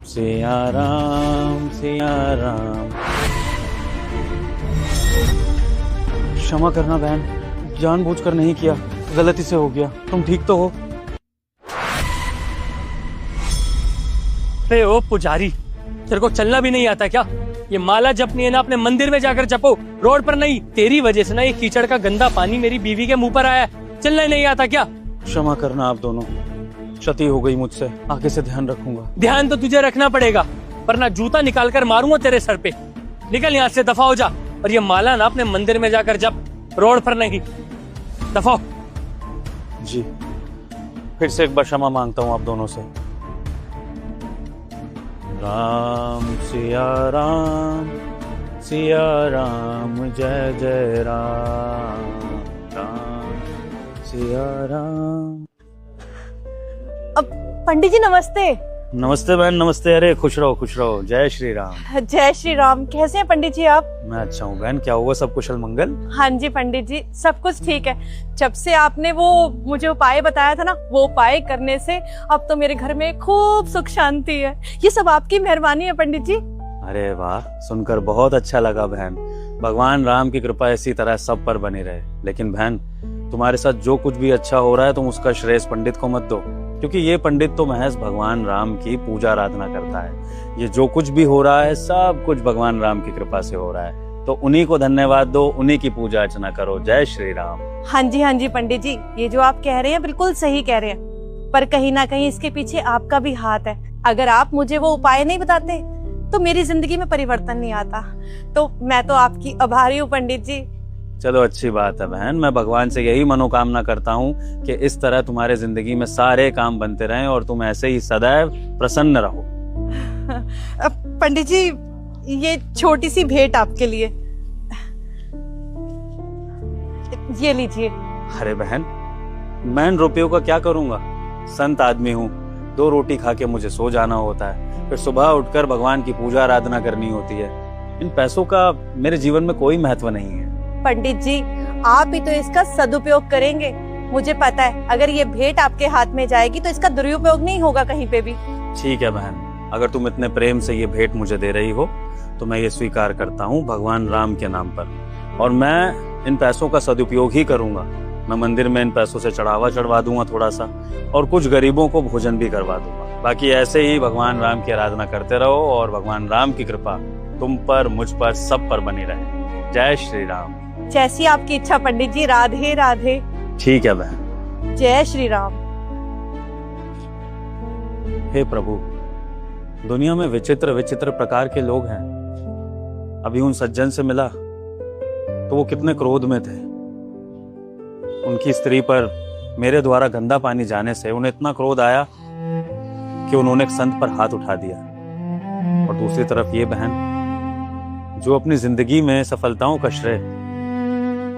सिया राम सिया राम। क्षमा करना बहन, जानबूझकर नहीं किया, गलती से हो गया। तुम ठीक तो हो? अरे ओ पुजारी, तेरे को चलना भी नहीं आता क्या? ये माला जपनी है ना, अपने मंदिर में जाकर जपो, रोड पर नहीं। तेरी वजह से ना ये कीचड़ का गंदा पानी मेरी बीवी के मुंह पर आया है। चलना ही नहीं आता क्या? क्षमा करना आप दोनों, क्षति हो गई मुझसे, आगे से ध्यान रखूंगा। ध्यान तो तुझे रखना पड़ेगा, वरना जूता निकाल कर मारूंगा तेरे सर पे। निकल यहाँ से, दफा हो जा। और ये माला ना अपने मंदिर में जाकर जप, रोड पर नहीं। दफा हो। जी, फिर से एक बार क्षमा मांगता हूँ आप दोनों से। राम सिया राम जय जय राम, राम सिया राम। अब पंडित जी नमस्ते। नमस्ते बहन, नमस्ते। अरे खुश रहो, जय श्री राम। जय श्री राम। कैसे हैं पंडित जी आप? मैं अच्छा हूँ बहन, क्या हुआ, सब कुशल मंगल? हाँ जी पंडित जी, सब कुछ ठीक है। जब से आपने वो मुझे उपाय बताया था ना, वो उपाय करने से अब तो मेरे घर में खूब सुख शांति है। ये सब आपकी मेहरबानी है पंडित जी। अरे वाह, सुनकर बहुत अच्छा लगा बहन। भगवान राम की कृपा इसी तरह सब पर बनी रहे। लेकिन बहन, तुम्हारे साथ जो कुछ भी अच्छा हो रहा है तुम उसका श्रेय पंडित को मत दो, क्योंकि ये पंडित तो महज भगवान राम की पूजा आराधना करता है। ये जो कुछ भी हो रहा है सब कुछ भगवान राम की कृपा से हो रहा है, तो उन्हीं को धन्यवाद दो, उन्हीं की पूजा अर्चना करो। जय श्री राम। हाँ जी पंडित जी, ये जो आप कह रहे हैं बिल्कुल सही कह रहे हैं, पर कहीं ना कहीं इसके पीछे आपका भी हाथ है। अगर आप मुझे वो उपाय नहीं बताते तो मेरी जिंदगी में परिवर्तन नहीं आता। तो मैं तो आपकी आभारी हूँ पंडित जी। चलो अच्छी बात है बहन, मैं भगवान से यही मनोकामना करता हूँ कि इस तरह तुम्हारे जिंदगी में सारे काम बनते रहें और तुम ऐसे ही सदैव प्रसन्न रहो। पंडित जी, ये छोटी सी भेंट आपके लिए, ये लीजिए। अरे बहन, मैं इन रुपयों का क्या करूंगा? संत आदमी हूँ, 2 रोटी खा के मुझे सो जाना होता है, फिर सुबह उठकर भगवान की पूजा आराधना करनी होती है। इन पैसों का मेरे जीवन में कोई महत्व नहीं है। पंडित जी, आप ही तो इसका सदुपयोग करेंगे। मुझे पता है, अगर ये भेंट आपके हाथ में जाएगी तो इसका दुरुपयोग नहीं होगा कहीं पे भी। ठीक है बहन, अगर तुम इतने प्रेम से ये भेंट मुझे दे रही हो तो मैं ये स्वीकार करता हूँ भगवान राम के नाम पर, और मैं इन पैसों का सदुपयोग ही करूंगा। मैं मंदिर में इन पैसों से चढ़ावा चढ़वा दूंगा थोड़ा सा, और कुछ गरीबों को भोजन भी करवा दूंगा। बाकी ऐसे ही भगवान राम की आराधना करते रहो और भगवान राम की कृपा तुम पर, मुझ पर, सब पर बनी रहे। जय श्री राम। जैसी आपकी इच्छा पंडित जी। राधे राधे। ठीक है बहन। जय श्री राम। हे प्रभु, दुनिया में विचित्र विचित्र प्रकार के लोग हैं। अभी उन सज्जन से मिला तो वो कितने क्रोध में थे। उनकी स्त्री पर मेरे द्वारा गंदा पानी जाने से उन्हें इतना क्रोध आया कि उन्होंने एक संत पर हाथ उठा दिया। और दूसरी तरफ ये बहन जो अपनी जिंदगी में सफलताओं का श्रेय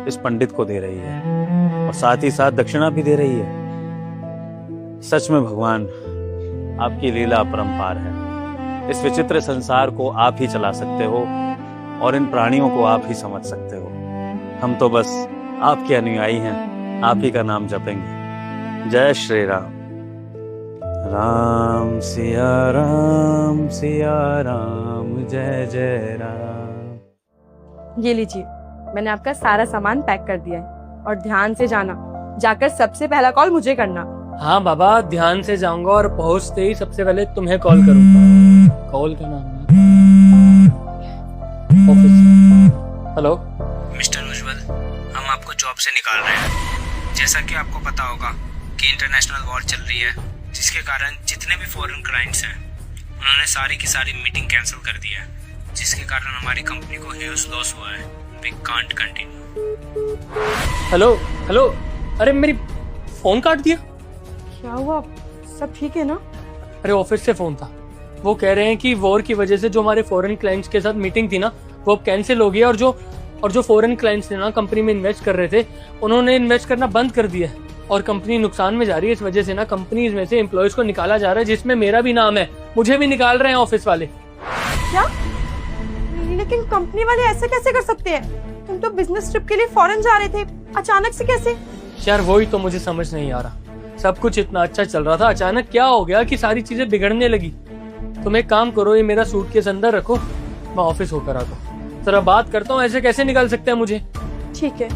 इस पंडित को दे रही है और साथ ही साथ दक्षिणा भी दे रही है। सच में भगवान, आपकी लीला अपरंपार है। इस विचित्र संसार को आप ही चला सकते हो और इन प्राणियों को आप ही समझ सकते हो। हम तो बस आपके अनुयायी हैं, आप ही का नाम जपेंगे। जय श्री राम। राम सिया राम जय जय राम। ये लीजिए, मैंने आपका सारा सामान पैक कर दिया है। और ध्यान से जाना, जाकर सबसे पहला कॉल मुझे करना। हाँ बाबा, ध्यान से जाऊंगा और पहुंचते ही सबसे पहले तुम्हें कॉल करूंगा। कॉल का नाम है ऑफिस। हेलो मिस्टर उज्जवल, हम आपको जॉब से निकाल रहे हैं। जैसा कि आपको पता होगा कि इंटरनेशनल वॉर चल रही है, जिसके कारण जितने भी फॉरेन क्लाइंट्स हैं उन्होंने सारी की सारी मीटिंग कैंसिल कर दी है, जिसके कारण हमारी कंपनी को ह्यूज लॉस हुआ है। We can't continue. हेलो, अरे मेरी फोन काट दिया। क्या हुआ? सब ठीक है ना? अरे ऑफिस से फोन था, वो कह रहे हैं कि वॉर की वजह से जो हमारे फॉरेन क्लाइंट्स के साथ मीटिंग थी ना, वो अब कैंसिल हो गई है। और जो फॉरेन क्लाइंट्स ने ना कंपनी में इन्वेस्ट कर रहे थे, उन्होंने इन्वेस्ट करना बंद कर दिया है और कंपनी नुकसान में जा रही है। इस वजह से ना कंपनी में से एम्प्लॉयज को निकाला जा रहा है, जिसमें मेरा भी नाम है। मुझे भी निकाल रहे हैं ऑफिस वाले। क्या? लेकिन कंपनी वाले ऐसे कैसे कर सकते हैं? तुम तो बिजनेस ट्रिप के लिए फॉरेन जा रहे थे, अचानक से कैसे? यार वही तो मुझे समझ नहीं आ रहा। सब कुछ इतना अच्छा चल रहा था, अचानक क्या हो गया कि सारी चीजें बिगड़ने लगी। तुम एक काम करो, ये मेरा सूटकेस अंदर रखो, मैं ऑफिस होकर आता हूँ, जरा बात करता हूँ। ऐसे कैसे निकाल सकते हैं मुझे? ठीक है।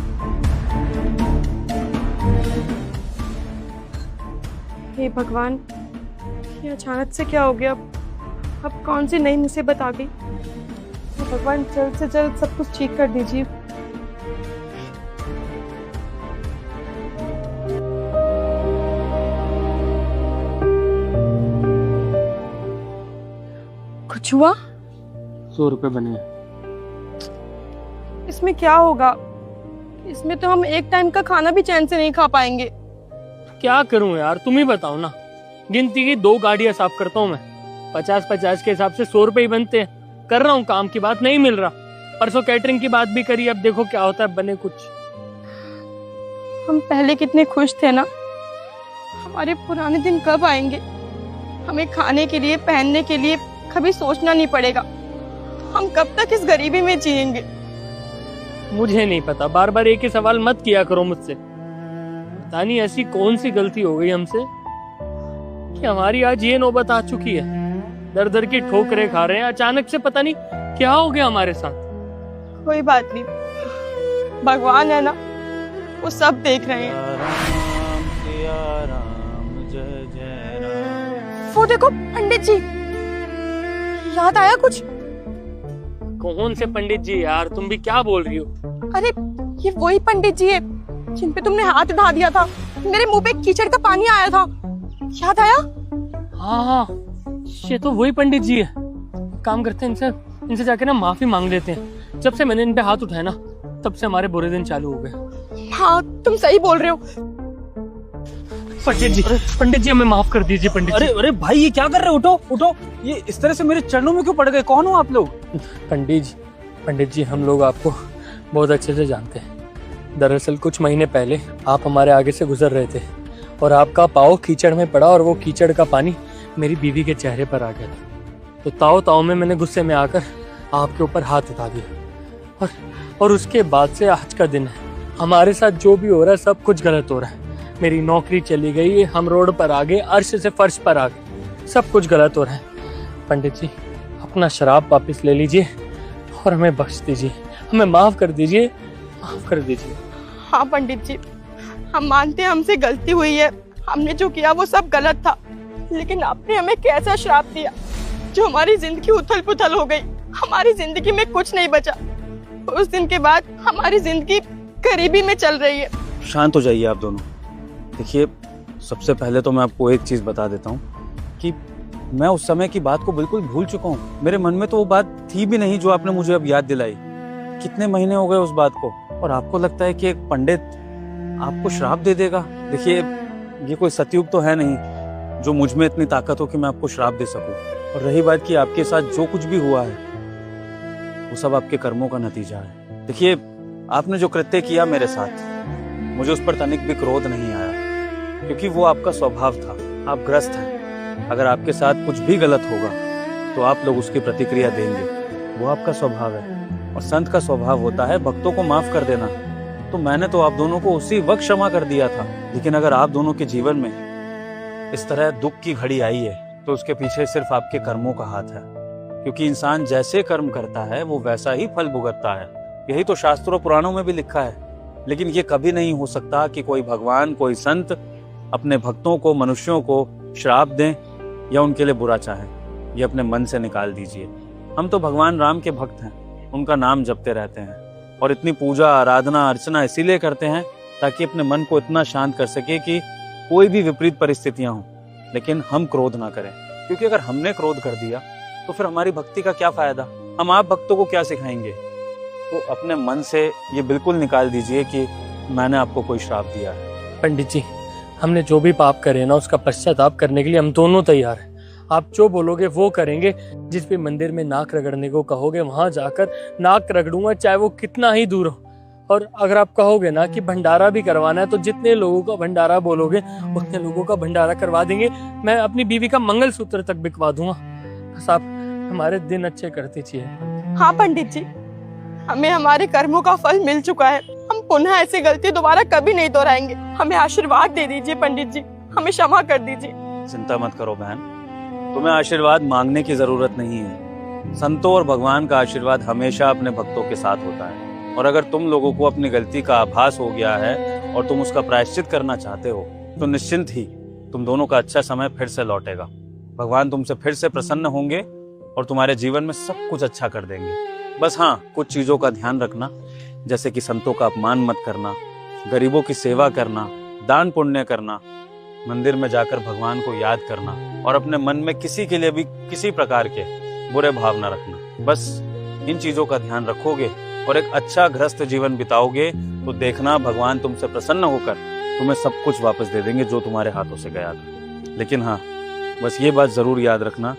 हे भगवान, ये अचानक से क्या हो गया? अब कौन सी नई मुसीबत आ गई? हे भगवान, जल्द से जल्द सब कुछ ठीक कर दीजिए। कुछ हुआ? 100 रुपए बने। इसमें क्या होगा? इसमें तो हम एक टाइम का खाना भी चैन से नहीं खा पाएंगे। क्या करूं यार, तुम ही बताओ ना। गिनती की 2 गाड़ियां साफ करता हूं मैं, 50-50 के हिसाब से 100 रुपए ही बनते हैं। कर रहा हूं काम की बात, नहीं मिल रहा। परसों कैटरिंग की बात भी करी, अब देखो क्या होता है, बने कुछ। हम पहले कितने खुश थे ना। हमारे पुराने दिन कब आएंगे? हमें खाने के लिए, पहनने के लिए कभी सोचना नहीं पड़ेगा। हम कब तक इस गरीबी में जिएंगे? मुझे नहीं पता, बार बार एक ही सवाल मत किया करो मुझसे। पता नहीं ऐसी कौन सी गलती हो गई हमसे कि हमारी आज ये नौबत आ चुकी है। दर दर की ठोकरें खा रहे हैं, अचानक से पता नहीं क्या हो गया हमारे साथ। कोई बात नहीं, भगवान है ना, वो सब देख रहे हैं। राम सिया राम, जय जय राम। वो देखो पंडित जी, याद आया कुछ? कौन से पंडित जी यार, तुम भी क्या बोल रही हो? अरे ये वही पंडित जी है जिन पे तुमने हाथ उठा दिया था, मेरे मुंह पे कीचड़ का पानी आया था, याद आया? हाँ, ये तो वही पंडित जी है। काम करते हैं इनसे जाके ना माफी मांग लेते हैं। जब से मैंने इन पे हाथ उठाया ना, तब से हमारे बुरे दिन चालू हो गए। हाँ, तुम सही बोल रहे हो। पंडित जी हमें माफ कर दीजिए पंडित जी। अरे भाई, ये क्या कर रहे हो? उठो उठो, ये इस तरह से मेरे चरणों में क्यों पड़ गए? कौन हो आप लोग? पंडित जी हम लोग आपको बहुत अच्छे से जानते हैं। दरअसल कुछ महीने पहले आप हमारे आगे से गुजर रहे थे और आपका पाँव कीचड़ में पड़ा और वो कीचड़ का पानी मेरी बीवी के चेहरे पर आ गया था। तो ताव में मैंने गुस्से में आकर आपके ऊपर हाथ उठा दिया और उसके बाद से आज का दिन है। हमारे साथ जो भी हो रहा है सब कुछ गलत हो रहा है। मेरी नौकरी चली गई, हम रोड पर आ गए, अर्श से फर्श पर आ गए, सब कुछ गलत हो रहा है। पंडित जी अपना शराब वापस ले लीजिए और हमें बख्श दीजिए, हमें माफ कर दीजिए, माफ कर दीजिए। हाँ पंडित जी, हम मानते हैं हमसे गलती हुई है, हमने जो किया वो सब गलत था, लेकिन आपने हमें कैसा श्राप दिया जो हमारी जिंदगी उथल पुथल हो गई। हमारी जिंदगी में कुछ नहीं बचा। उस दिन के बाद हमारी जिंदगी गरीबी में चल रही है। शांत हो जाइए आप दोनों। देखिए, सबसे पहले तो मैं आपको एक चीज बता देता हूँ कि मैं उस समय की बात को बिल्कुल भूल चुका हूँ। मेरे मन में तो वो बात थी भी नहीं जो आपने मुझे अब याद दिलाई। कितने महीने हो गए उस बात को, और आपको लगता है कि एक पंडित आपको श्राप दे देगा? देखिए, ये कोई सतयुग तो है नहीं जो मुझ में इतनी ताकत हो कि मैं आपको श्राप दे सकूं। और रही बात कि आपके साथ जो कुछ भी हुआ है वो सब आपके कर्मों का नतीजा है। देखिए, आपने जो कृत्य किया मेरे साथ, मुझे उस पर तनिक भी क्रोध नहीं आया, क्योंकि वो आपका स्वभाव था। आप ग्रस्त हैं, अगर आपके साथ कुछ भी गलत होगा तो आप लोग उसकी प्रतिक्रिया देंगे, वो आपका स्वभाव है। और संत का स्वभाव होता है भक्तों को माफ कर देना। तो मैंने तो आप दोनों को उसी वक्त क्षमा कर दिया था। लेकिन अगर आप दोनों के जीवन में इस तरह दुख की घड़ी आई है तो उसके पीछे सिर्फ आपके कर्मों का हाथ है, क्योंकि इंसान जैसे कर्म करता है वो वैसा ही फल भुगतता है। यही तो शास्त्रों पुराणों में भी लिखा है। लेकिन ये कभी नहीं हो सकता कि कोई भगवान, कोई संत अपने भक्तों को, मनुष्यों को श्राप दें या उनके लिए बुरा चाहें। ये अपने मन से निकाल दीजिए। हम तो भगवान राम के भक्त हैं, उनका नाम जपते रहते हैं और इतनी पूजा, आराधना, अर्चना इसीलिए करते हैं ताकि अपने मन को इतना शांत कर सके कि कोई भी विपरीत परिस्थितियां हों लेकिन हम क्रोध ना करें। क्योंकि अगर हमने क्रोध कर दिया तो फिर हमारी भक्ति का क्या फायदा? हम आप भक्तों को क्या सिखाएंगे? तो अपने मन से ये बिल्कुल निकाल दीजिए कि मैंने आपको कोई श्राप दिया है। पंडित जी, हमने जो भी पाप करे ना उसका पश्चाताप करने के लिए हम दोनों तैयार हैं। आप जो बोलोगे वो करेंगे। जिस भी मंदिर में नाक रगड़ने को कहोगे वहां जाकर नाक रगड़ूंगा, चाहे वो कितना ही दूर हो। और अगर आप कहोगे ना कि भंडारा भी करवाना है तो जितने लोगों का भंडारा बोलोगे उतने लोगों का भंडारा करवा देंगे। मैं अपनी बीवी का मंगलसूत्र तक बिकवा दूंगा। बस आप हमारे दिन अच्छे कर दीजिए। हाँ पंडित जी, हमें हमारे कर्मों का फल मिल चुका है। हम पुनः ऐसी गलती दोबारा कभी नहीं दोहराएंगे। हमें आशीर्वाद दे दीजिए पंडित जी, हमें क्षमा कर दीजिए। चिंता मत करो बहन, तुम्हें आशीर्वाद मांगने की जरूरत नहीं है। संतों और भगवान का आशीर्वाद हमेशा अपने भक्तों के साथ होता है। और अगर तुम लोगों को अपनी गलती का आभास हो गया है और तुम उसका प्रायश्चित करना चाहते हो तो निश्चिंत ही तुम दोनों का अच्छा समय फिर से लौटेगा। भगवान तुमसे फिर से प्रसन्न होंगे और तुम्हारे जीवन में सब कुछ अच्छा कर देंगे। बस हाँ, कुछ चीजों का ध्यान रखना, जैसे कि संतों का अपमान मत करना, गरीबों की सेवा करना, दान पुण्य करना, मंदिर में जाकर भगवान को याद करना और अपने मन में किसी के लिए भी किसी प्रकार के बुरे भाव न रखना। बस इन चीजों का ध्यान रखोगे और एक अच्छा गृहस्थ जीवन बिताओगे तो देखना भगवान तुमसे प्रसन्न होकर तुम्हें सब कुछ वापस दे देंगे जो तुम्हारे हाथों से गया था। लेकिन हाँ, बस ये बात जरूर याद रखना,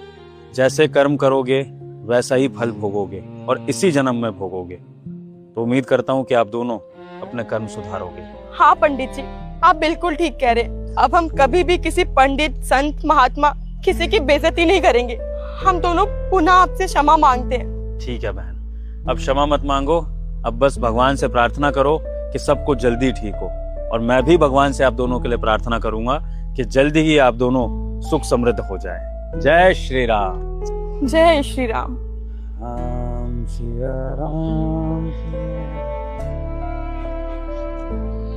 जैसे कर्म करोगे वैसा ही फल भोगोगे और इसी जन्म में भोगोगे। तो उम्मीद करता हूँ कि आप दोनों अपने कर्म सुधारोगे। हाँ पंडित जी, आप बिल्कुल ठीक कह रहे हैं। अब हम कभी भी किसी पंडित, संत, महात्मा किसी की बेइज्जती नहीं करेंगे। हम दोनों पुनः आपसे क्षमा मांगते हैं। ठीक है बहन, अब क्षमा मत मांगो, अब बस भगवान से प्रार्थना करो कि सब कुछ जल्दी ठीक हो। और मैं भी भगवान से आप दोनों के लिए प्रार्थना करूंगा कि जल्दी ही आप दोनों सुख समृद्ध हो जाए। जय श्री राम। जय श्री राम। राम सिया राम।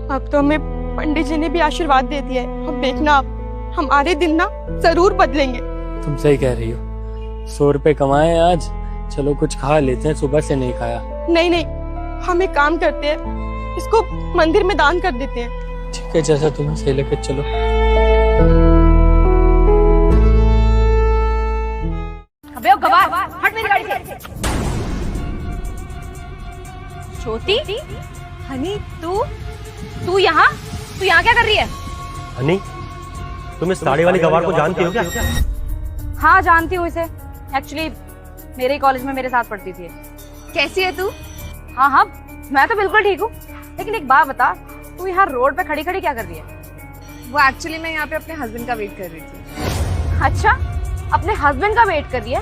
अब तो हमें पंडित जी ने भी आशीर्वाद दे दिया है। अब देखना आप हमारे दिन ना जरूर बदलेंगे। तुम सही कह रही हो। 100 रुपए कमाए आज, चलो कुछ खा लेते हैं, सुबह से नहीं खाया। नहीं नहीं, हम एक काम करते हैं, इसको मंदिर में दान कर देते हैं। ठीक है, जैसा तुम्हें सही लगे चलो। अबे ओ गवार, हट मेरी गाड़ी से। ज्योति, हनी, तू यहाँ क्या कर रही है? हनी, तुम इस साड़ी वाली गवार को जानती हो क्या? हाँ जानती हूँ इसे। एक्चुअली मेरे कॉलेज में मेरे साथ पढ़ती थी। कैसी है तू? हाँ, मैं तो बिल्कुल ठीक हूँ। लेकिन एक बात बता, तू यहाँ रोड पे खड़ी खड़ी क्या कर रही है? वो एक्चुअली मैं यहाँ पे अपने हस्बैंड का वेट कर रही थी। अच्छा, अपने हस्बैंड का वेट कर रही है?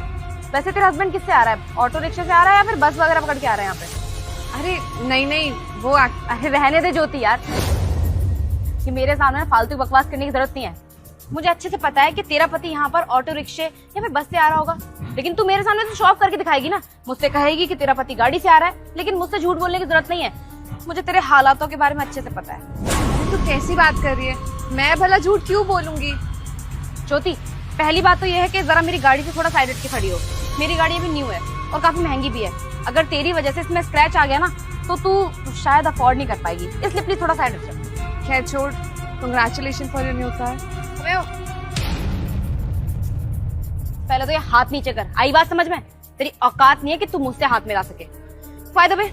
वैसे तेरा हस्बैंड किससे आ रहा है? ऑटो रिक्शा से आ रहा है या फिर बस वगैरह पकड़ के आ रहा है यहाँ पे? अरे नहीं, वो अरे रहने दे ज्योति यार, कि मेरे सामने फालतू बकवास करने की जरूरत नहीं है। मुझे अच्छे से पता है कि तेरा पति यहाँ पर ऑटो रिक्शे या फिर बस से आ रहा होगा, लेकिन तू मेरे सामने तो शॉप करके दिखाएगी ना। मुझसे कहेगी कि तेरा पति गाड़ी से आ रहा है, लेकिन मुझसे झूठ बोलने की जरूरत नहीं है। मुझे तेरे हालातों के बारे में अच्छे से पता है। तू कैसी बात कर रही है? मैं भला झूठ क्यों बोलूंगी? ज्योति, पहली बात तो ये है कि जरा मेरी गाड़ी से थोड़ा साइड हट के खड़ी हो। मेरी गाड़ी अभी न्यू है और काफी महंगी भी है। अगर तेरी वजह से इसमें स्क्रैच आ गया ना तो तू शायद अफोर्ड नहीं कर पाएगी, इसलिए प्लीज थोड़ा साइड हट जा। खैर छोड़, congratulation for your new car. पहले तो ये हाथ नीचे कर। आई बात समझ में? तेरी औकात नहीं है कि तू मुझसे हाथ मिला सके। By the way,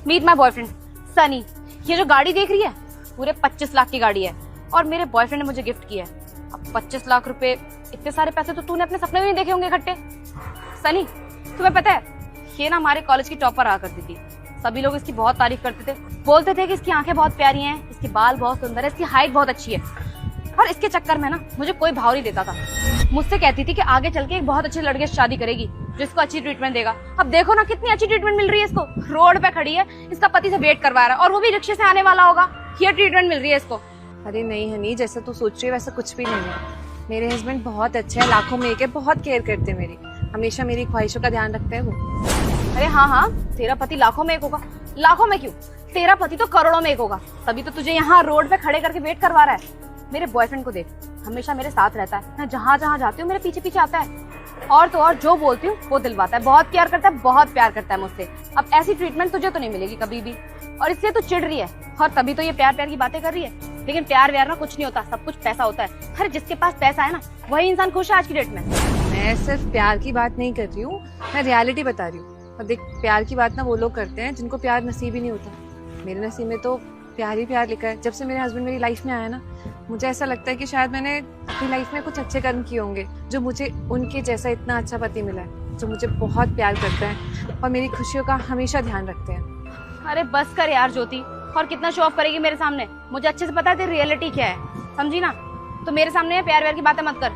meet my boyfriend Sunny. ये जो गाड़ी देख रही है पूरे 25 लाख की गाड़ी है और मेरे बॉयफ्रेंड ने मुझे गिफ्ट किया है। अब 25 लाख रुपए, इतने सारे पैसे तो तूने अपने सपने में नहीं देखे होंगे इकट्ठे। सनी, तुम्हें पता है ये ना हमारे कॉलेज की टॉपर आ करती थी। सभी लोग इसकी बहुत तारीफ करते थे, बोलते थे कि इसकी आंखें बहुत प्यारी हैं, इसके बाल बहुत सुंदर है, इसकी हाइट बहुत अच्छी है। और इसके चक्कर में ना मुझे कोई भाव नहीं देता था। मुझसे कहती थी कि आगे चल के एक बहुत अच्छे लड़के से शादी करेगी जो इसको अच्छी ट्रीटमेंट देगा। अब देखो ना कितनी अच्छी ट्रीटमेंट मिल रही है इसको। रोड पे खड़ी है, इसका पति से वेट करवा रहा है और वो भी रिक्शे से आने वाला होगा। ये ट्रीटमेंट मिल रही है इसको। अरे नहीं हनी, जैसा तू सोच रही है वैसा कुछ भी नहीं है। मेरे हस्बैंड बहुत अच्छे हैं, लाखों में एक है, बहुत केयर करते हैं मेरी, हमेशा मेरी ख्वाहिशों का ध्यान रखते हैं वो। अरे हाँ, तेरा पति लाखों में एक होगा। लाखों में क्यों, तेरा पति तो करोड़ों में एक होगा, तभी तो तुझे यहाँ रोड पे खड़े करके वेट करवा रहा है। मेरे बॉयफ्रेंड को देख, हमेशा मेरे साथ रहता है। मैं जहाँ जहाँ जाती हूँ मेरे पीछे पीछे आता है और तो और जो बोलती हूँ वो दिलवाता है। बहुत प्यार करता है, बहुत प्यार करता है मुझसे। अब ऐसी ट्रीटमेंट तुझे तो नहीं मिलेगी कभी भी, और इसलिए तो चिढ़ रही है और तभी तो ये प्यार प्यार की बातें कर रही है। लेकिन प्यार व्यार ना कुछ नहीं होता, सब कुछ पैसा होता है। अरे जिसके पास पैसा है ना वही इंसान खुश है आज की डेट में। मैं सिर्फ प्यार की बात नहीं कर रही हूँ, मैं रियलिटी बता रही हूँ। और देख, प्यार की बात ना वो लोग करते हैं जिनको प्यार नसीब ही नहीं होता। मेरे नसीब में तो प्यार ही प्यार लिखा है। जब से मेरे हस्बैंड मेरी लाइफ में आया ना, मुझे ऐसा लगता है कि शायद मैंने अपनी लाइफ में कुछ अच्छे कर्म किए होंगे जो मुझे उनके जैसा इतना अच्छा पति मिला है, जो मुझे बहुत प्यार करता है और मेरी खुशियों का हमेशा ध्यान रखते हैं। अरे बस कर यार ज्योति, और कितना शो ऑफ करेगी मेरे सामने? मुझे अच्छे से पता है तेरी रियलिटी क्या है, समझी ना? तो मेरे सामने प्यार व्यार की बातें मत कर।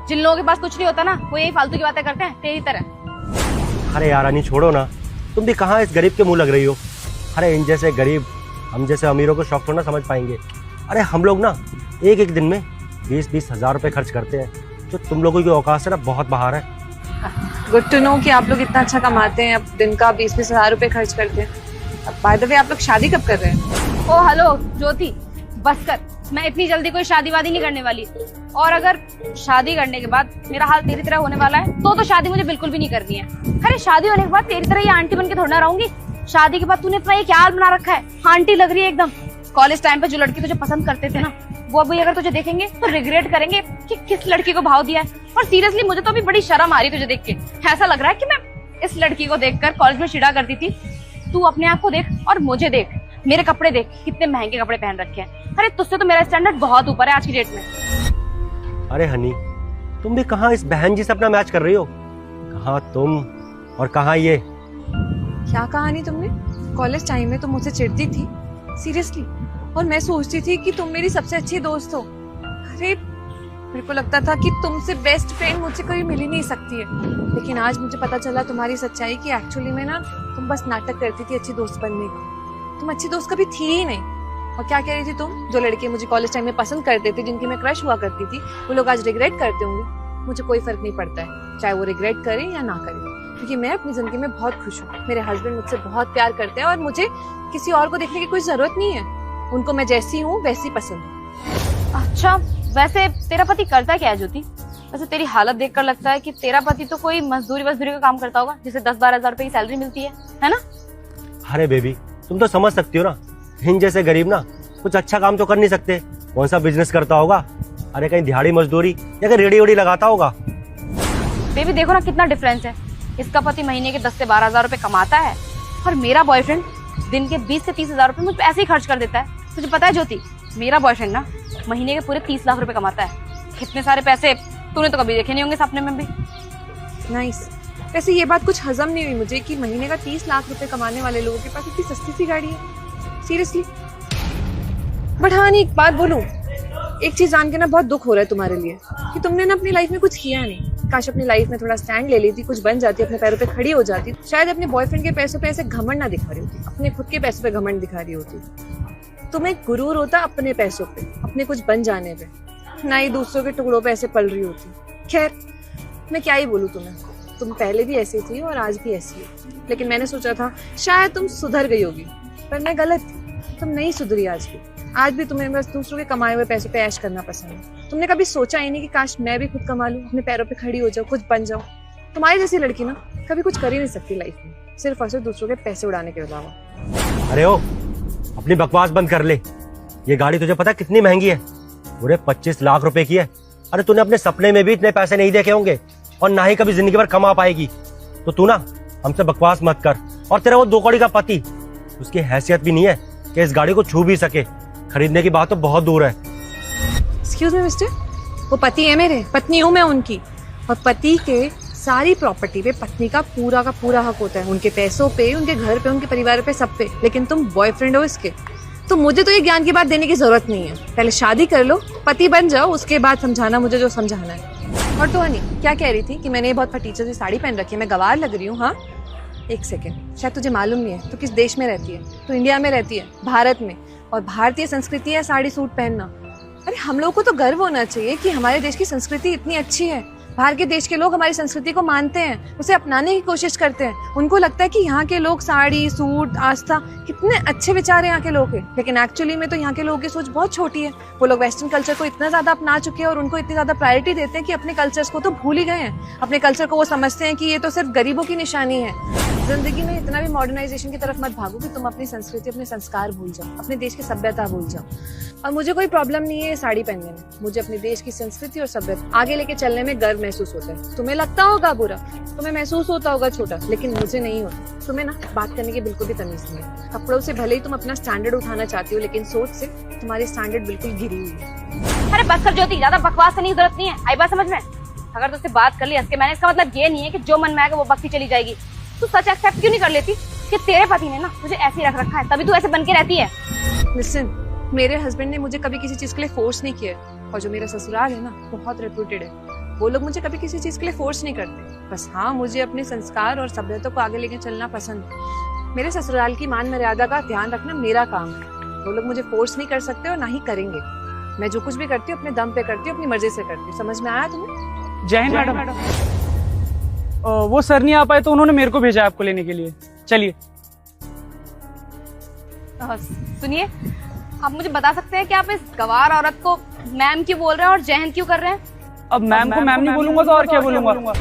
जिन लोगों के पास कुछ नहीं होता ना वो यही फालतू की बातें करते हैं तेरी तरह। अरे यार रानी छोड़ो ना, तुम भी कहाँ इस गरीब के मुंह लग रही हो। अरे इन जैसे गरीब हम जैसे अमीरों को शौक थोड़ा समझ पाएंगे। अरे हम लोग ना एक दिन में 20-20 हज़ार रुपए खर्च करते हैं, जो तुम लोगों की औकात से ना बहुत बाहर है। गुड टू नो कि आप लोग इतना अच्छा कमाते हैं, अब दिन का 20-20 हजार रुपए खर्च करते हैं। अब बाय द वे आप लोग शादी कब कर रहे हैं? ओ हेलो ज्योति, बस कर। मैं इतनी जल्दी कोई शादी वादी नहीं करने वाली, और अगर शादी करने के बाद मेरा हाल तेरी तरह होने वाला है तो शादी मुझे बिल्कुल भी नहीं करनी है। अरे शादी होने के बाद तेरी तरह ये आंटी बन के थोड़ा रहूंगी। शादी के बाद तूने इतना ये क्या हाल बना रखा है, आंटी लग रही है एकदम। कॉलेज टाइम पे जो लड़के तुझे पसंद करते थे ना, वो अभी अगर तुझे देखेंगे तो रिग्रेट करेंगे कि किस लड़की को भाव दिया है। और सीरियसली मुझे तो अभी बड़ी शर्म आ रही तुझे देख के। ऐसा लग रहा है कि मैं इस लड़की को देखकर कॉलेज में चिढ़ा करती थी। तू अपने आप को देख और मुझे देख, मेरे कपड़े देख, कितने महंगे कपड़े पहन रखे हैं। अरे तुझसे तो मेरा स्टैंडर्ड बहुत ऊपर है आज की डेट में। अरे हनी, तुम भी कहाँ इस बहन जी से अपना मैच कर रही हो? कहाँ तुम और कहाँ ये? क्या कहानी तुमने? कॉलेज टाइम में तुम मुझसे चिढ़ती थी, सीरियसली, और मैं सोचती थी कि तुम मेरी सबसे अच्छी दोस्त हो। अरे मेरे को लगता था कि तुमसे बेस्ट फ्रेंड मुझे कोई मिल ही नहीं सकती है, लेकिन आज मुझे पता चला तुम्हारी सच्चाई कि एक्चुअली में ना तुम बस नाटक करती थी अच्छी दोस्त बनने का। तुम अच्छी दोस्त कभी थी ही नहीं। और क्या कह रही थी तुम? जो लड़के मुझे कॉलेज टाइम में पसंद करते थे, जिनकी मैं क्रश हुआ करती थी, वो लोग आज रिग्रेट करते होंगे। मुझे कोई फर्क नहीं पड़ता है, चाहे वो रिग्रेट करें या ना करें, क्योंकि मैं अपनी जिंदगी में बहुत खुश हूँ। मेरे हस्बैंड मुझसे बहुत प्यार करते हैं और मुझे किसी और को देखने की कोई जरूरत नहीं है। उनको मैं जैसी हूँ वैसी पसंद है। अच्छा, वैसे तेरा पति करता क्या है ज्योति? वैसे तेरी हालत देखकर लगता है कि तेरा पति तो कोई मजदूरी का काम करता होगा, जिसे 10-12 हजार रुपए की सैलरी मिलती है ना? अरे बेबी, तुम तो समझ सकती हो ना, इन जैसे गरीब ना कुछ अच्छा काम तो कर नहीं सकते। कौन सा बिजनेस करता होगा? अरे कहीं दिहाड़ी मजदूरी या कहीं रेडी वेडी लगाता होगा। बेबी देखो ना कितना डिफरेंस है। इसका पति महीने के 10 से 12 हजार रुपए कमाता है, और मेरा बॉयफ्रेंड दिन के 20 से 30 हजार रुपए मुझ पे ऐसे ही खर्च कर देता है। तुझे पता है ज्योति, मेरा बॉयफ्रेंड ना महीने के पूरे 30 लाख रुपए कमाता है। कितने सारे पैसे तूने तो कभी देखे नहीं होंगे सपने में भी। नाइस। वैसे ये बात कुछ हजम नहीं हुई मुझे कि महीने का 30 लाख रुपए कमाने वाले लोगों के पास इतनी सस्ती सी गाड़ी है, सीरियसली। बट हाँ, नहीं, एक बात बोलूं, एक चीज जान के ना बहुत दुख हो रहा है तुम्हारे लिए कि तुमने ना अपनी लाइफ में कुछ किया नहीं। काश अपनी लाइफ में थोड़ा स्टैंड ले लेती, कुछ बन जाती, अपने पैरों पे खड़ी हो जाती, शायद अपने बॉयफ्रेंड के पैसों पे ऐसे घमंड ना दिखा रही होती, अपने खुद के पैसों पे घमंड दिखा रही होती। तुम्हें गुरूर होता अपने पैसों पे, अपने कुछ बन जाने पे, ना ही दूसरों के टुकड़ों पे ऐसे पल रही होती। खैर, मैं क्या ही बोलूं तुम्हें, तुम पहले भी ऐसी थी और आज भी ऐसी हो। लेकिन मैंने सोचा था शायद तुम सुधर गई होगी, पर मैं गलत थी। तुम नहीं सुधरी आज भी तुम्हें बस दूसरों के कमाए हुए पैसों पे ऐश करना पसंद है। तुमने कभी सोचा ही नहीं कि काश मैं भी खुद कमा लूं, अपने पैरों पे खड़ी हो जाऊं, कुछ बन जाऊं। तुम्हारी जैसी लड़की ना कभी कुछ कर ही नहीं सकती लाइफ में, सिर्फ और सिर्फ दूसरों के पैसे उड़ाने के अलावा। अरे ओ, अपनी बकवास बंद कर ले। ये गाड़ी तुझे पता कितनी महंगी है? पूरे 25 लाख रुपए की है। अरे तूने अपने सपने में भी इतने पैसे नहीं देखे होंगे, और ना ही कभी जिंदगी भर कमा पाएगी। तो तू ना हमसे बकवास मत कर। और तेरा वो 2 कौड़ी का पति, उसकी हैसियत भी नहीं है कि इस गाड़ी को छू भी सके। खरीदने की बात तो बहुत दूर है। एक्सक्यूज मी मिस्टर, वो पति है मेरे, पत्नी हूँ मैं उनकी, और पति के सारी प्रॉपर्टी पे पत्नी का पूरा हक होता है, उनके पैसों पे, उनके घर पे, उनके परिवार पे, सब पे। लेकिन तुम बॉयफ्रेंड हो इसके, तो मुझे तो ये ज्ञान की बात देने की जरूरत नहीं है। पहले शादी कर लो, पति बन जाओ, उसके बाद समझाना मुझे जो समझाना है। और तो हनी क्या कह रही थी कि मैंने बहुत फटीचर सी साड़ी पहन रखी है, मैं गवार लग रही हूँ? हाँ, एक सेकेंड, शायद तुझे मालूम नहीं है तो किस देश में रहती है? तो इंडिया में रहती है, भारत में, और भारतीय संस्कृति है साड़ी सूट पहनना। अरे हम लोगों को तो गर्व होना चाहिए कि हमारे देश की संस्कृति इतनी अच्छी है। बाहर के देश के लोग हमारी संस्कृति को मानते हैं, उसे अपनाने की कोशिश करते हैं। उनको लगता है कि यहाँ के लोग साड़ी सूट आस्था, कितने अच्छे विचार है यहाँ के लोग के। लेकिन एक्चुअली में तो यहाँ के लोगों की सोच बहुत छोटी है। वो लोग वेस्टर्न कल्चर को इतना ज्यादा अपना चुके हैं और उनको इतनी ज्यादा प्रायोरिटी देते हैं कि अपने कल्चर्स को तो भूल ही गए हैं। अपने कल्चर को वो समझते हैं कि ये तो सिर्फ गरीबों की निशानी है। जिंदगी में इतना भी मॉडर्नाइजेशन की तरफ मत भागो कि तुम अपनी संस्कृति, अपने संस्कार भूल जाओ, अपने देश की सभ्यता भूल जाओ। और मुझे कोई प्रॉब्लम नहीं है साड़ी पहनने में, मुझे अपने देश की संस्कृति और सभ्यता आगे लेके चलने में गर्व महसूस होता है। तुम्हें लगता होगा बुरा, तुम्हें महसूस होता होगा छोटा, लेकिन मुझे नहीं होता। तुम्हें ना बात करने की बिल्कुल भी तमीज नहीं है। कपड़ों से भले ही तुम अपना स्टैंडर्ड उठाना चाहती हो, लेकिन सोच से तुम्हारी स्टैंडर्ड बिल्कुल गिरी हुई है। अरे बस कर ज्योति, ज्यादा बकवास करने की जरूरत नहीं है। आई बात समझ में? अगर तुझसे बात कर ली हंस के मैंने, इसका मतलब ये नहीं है कि जो मन में आएगा वो बकती चली जाएगी। तू सच एक्सेप्ट क्यों नहीं कर लेती कि तेरे पति ने ना तुझे ऐसे ही रख रखा है, तभी तू ऐसे बन के रहती है? लिसन, मेरे हस्बैंड ने मुझे कभी किसी चीज के लिए फोर्स नहीं किया, और जो मेरा ससुराल है ना बहुत रेप्यूटेड है, वो लोग मुझे कभी किसी चीज के लिए फोर्स नहीं करते। बस हाँ, मुझे अपने संस्कार और सभ्यता को आगे लेके चलना पसंद है। मेरे ससुराल की मान मर्यादा का ध्यान रखना मेरा काम है। वो लोग मुझे फोर्स नहीं कर सकते और ना ही करेंगे। मैं जो कुछ भी करती हूँ अपने दम पे करती हूँ, अपनी मर्जी से करती हूँ। समझ में आया तुम्हें? जय हिंद मैडम। वो सर नहीं आ पाए तो उन्होंने मेरे को भेजा आपको लेने के लिए। चलिए। सुनिए, आप मुझे बता सकते हैं कि आप इस गवार औरत को मैम क्यों बोल रहे हैं और जय हिंद क्यों कर रहे हैं? अब मैम को मैम नहीं बोलूंगा तो और क्या बोलूंगा?